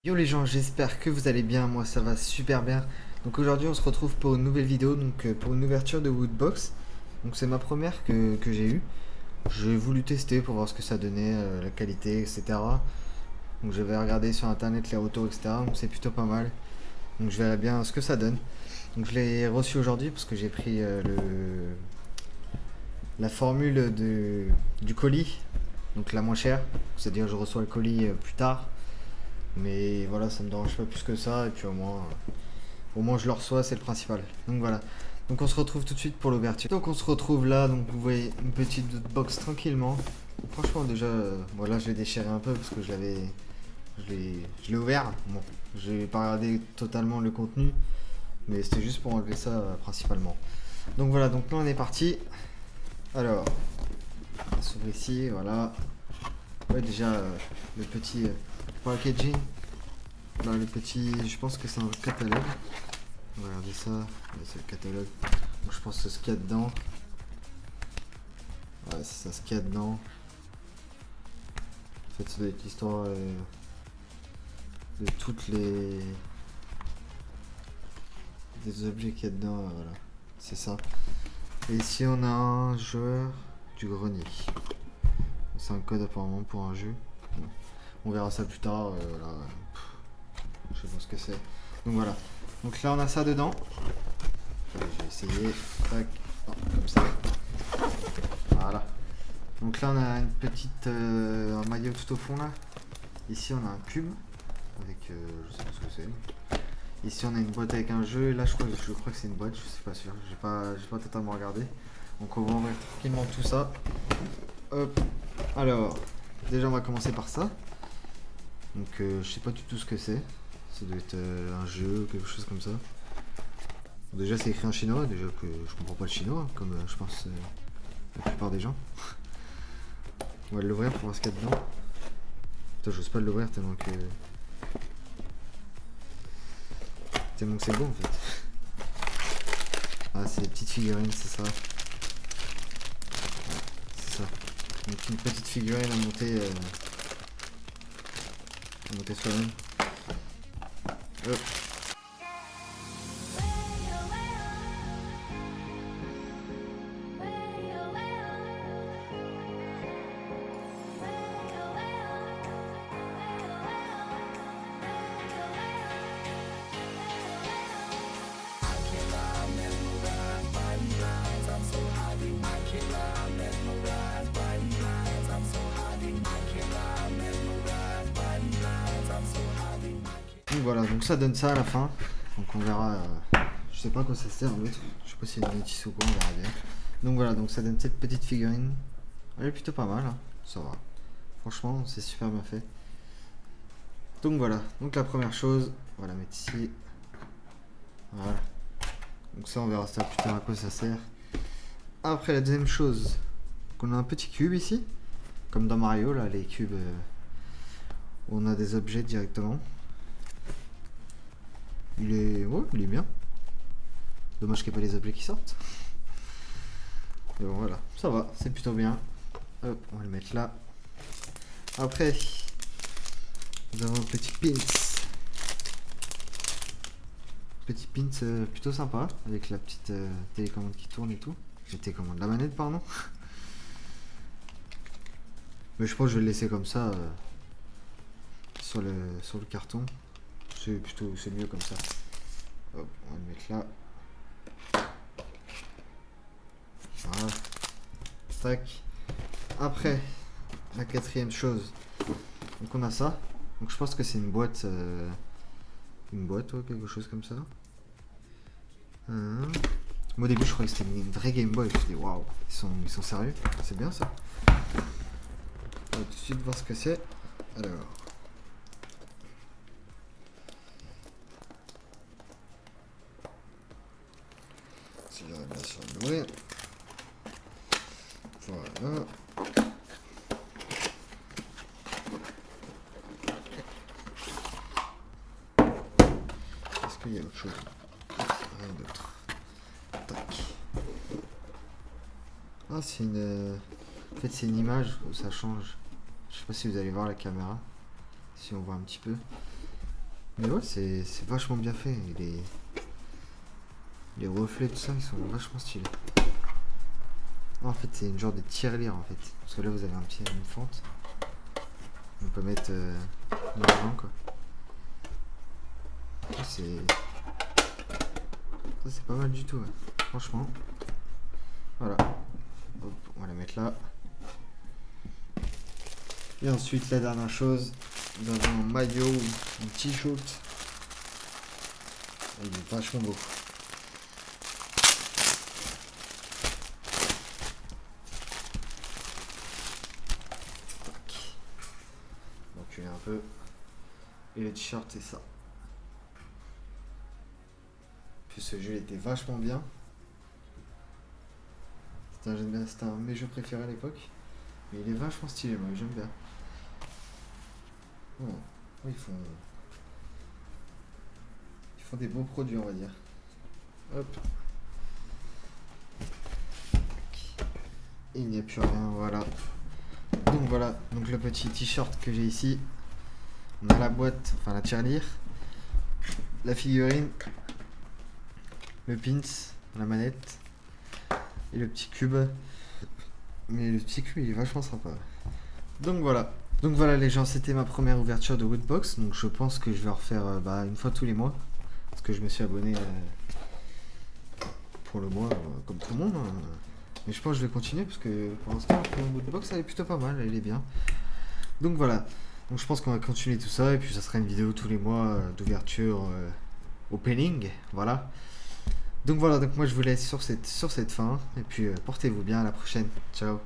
Yo les gens, j'espère que vous allez bien, moi ça va super bien. Donc aujourd'hui on se retrouve pour une nouvelle vidéo, pour une ouverture de Woodbox. Donc c'est ma première que j'ai eue. J'ai voulu tester pour voir ce que ça donnait, la qualité, etc. Donc je vais regarder sur internet les retours, etc. Donc c'est plutôt pas mal. Donc je verrai bien ce que ça donne. Donc je l'ai reçu aujourd'hui parce que j'ai pris la formule du colis, donc la moins chère. C'est-à-dire je reçois le colis plus tard. Mais voilà, ça me dérange pas plus que ça. Et puis au moins je le reçois, c'est le principal. Donc voilà. Donc on se retrouve tout de suite pour l'ouverture. Donc on se retrouve là, donc vous voyez une petite box tranquillement. Franchement déjà, voilà, je l'ai déchiré un peu parce que je l'ai ouvert. Bon, j'ai pas regardé totalement le contenu, mais c'était juste pour enlever ça principalement. Donc voilà, donc là on est parti. Alors, on s'ouvre ici, voilà. Ouais, déjà le petit packaging. Là, le petit, je pense que c'est un catalogue. Regardez ça, là, c'est le catalogue. Donc, je pense que c'est ce qu'il y a dedans. Ouais, c'est ça ce qu'il y a dedans. En fait, ça doit être l'histoire de toutes les des objets qu'il y a dedans. Voilà, c'est ça. Et ici, on a un joueur du grenier. C'est un code apparemment pour un jeu. Bon, on verra ça plus tard. Voilà. Je sais pas ce que c'est. Donc voilà. Donc là, on a ça dedans. Allez, je vais essayer. Tac. Oh, comme ça. Voilà. Donc là on a une petite un maillot tout au fond là. Ici on a un cube avec je sais pas ce que c'est. Ici on a une boîte avec un jeu. Et là je crois que c'est une boîte, je suis pas sûr. J'ai pas totalement regardé. Donc on va ouvrir tranquillement tout ça. Hop. Alors déjà on va commencer par ça. Donc je sais pas du tout ce que c'est. Ça doit être un jeu ou quelque chose comme ça. Bon, déjà c'est écrit en chinois, déjà que je comprends pas le chinois, comme je pense la plupart des gens. On va l'ouvrir pour voir ce qu'il y a dedans. Putain, j'ose pas l'ouvrir tellement que c'est beau en fait. Ah, c'est des petites figurines, c'est ça. C'est ça. Donc une petite figurine à monter soi-même. Hop. Donc voilà, donc ça donne ça à la fin. Donc on verra. Je sais pas à quoi ça sert l'autre. Je sais pas s'il y a une notice ou quoi, on verra bien. Donc voilà, donc ça donne cette petite figurine. Elle est plutôt pas mal, hein. Ça va. Franchement, c'est super bien fait. Donc voilà, donc la première chose, on va la mettre ici. Voilà. Donc ça, on verra ça plus tard à quoi ça sert. Après, la deuxième chose, on a un petit cube ici. Comme dans Mario, là, les cubes où on a des objets directement. Ouais, il est bien. Dommage qu'il n'y ait pas les objets qui sortent. Mais bon, voilà, ça va, c'est plutôt bien. Hop, on va le mettre là. Après, nous avons un petit pins. Petit pins plutôt sympa, avec la petite télécommande qui tourne et tout. Télécommande, la manette, pardon. Mais je pense que je vais le laisser comme ça sur le carton. C'est mieux comme ça. Hop, on va le mettre là. Voilà. Tac. Après, la quatrième chose. Donc on a ça. Donc je pense que c'est une boîte. Une boîte, ouais, quelque chose comme ça. Moi au début je croyais que c'était une vraie Game Boy. Je me suis dit waouh, ils sont sérieux. C'est bien ça. On va tout de suite voir ce que c'est. Alors. Si j'arrive bien sûr à l'ouvrir. Voilà. Est-ce qu'il y a autre chose? Rien d'autre. Tac. Ah, c'est une. En fait, c'est une image où ça change. Je sais pas si vous allez voir la caméra. Si on voit un petit peu. Mais ouais, c'est vachement bien fait. Les reflets, tout ça, ils sont vachement stylés. En fait, c'est une genre de tirelire en fait. Parce que là, vous avez une fente. On peut mettre l'argent quoi. Ça, c'est pas mal du tout, ouais. Franchement. Voilà. Hop, on va la mettre là. Et ensuite, la dernière chose, nous avons un maillot ou un t-shirt. Il est vachement beau. Donc, tu un peu. Et le t-shirt, c'est ça. Puis ce jeu était vachement bien. C'était un de mes jeux préférés à l'époque. Mais il est vachement stylé, moi, j'aime bien. Oh. Ils font des beaux produits, on va dire. Hop. Et il n'y a plus rien, voilà. Donc le petit t-shirt que j'ai ici. On a la boîte, enfin la tirelire, la figurine, le pins, la manette et le petit cube. Mais le petit cube il est vachement sympa. Donc voilà les gens, c'était ma première ouverture de Woodbox. Donc je pense que je vais en refaire une fois tous les mois. Parce que je me suis abonné pour le mois comme tout le monde. Mais je pense que je vais continuer parce que pour l'instant Woodbox elle est plutôt pas mal, elle est bien. Donc voilà. Donc je pense qu'on va continuer tout ça et puis ça sera une vidéo tous les mois d'ouverture opening, voilà. Donc moi je vous laisse sur cette fin et puis portez-vous bien, à la prochaine, ciao.